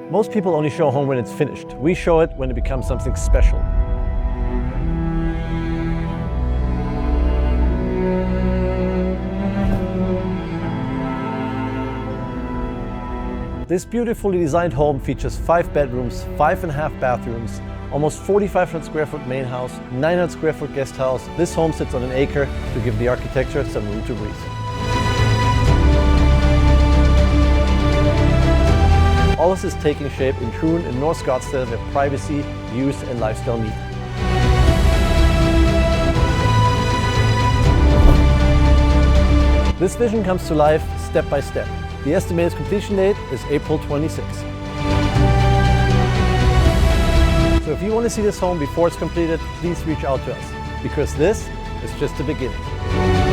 Most people only show a home when it's finished. We show it when it becomes something special. This beautifully designed home features 5 bedrooms, 5.5 bathrooms, almost 4,500 square foot main house, 900 square foot guest house. This home sits on an acre to give the architecture some room to breathe. All this is taking shape in Troon in North Scottsdale where privacy, use and lifestyle meet. This vision comes to life step by step. The estimated completion date is April 26. So if you want to see this home before it's completed, please reach out to us, because this is just the beginning.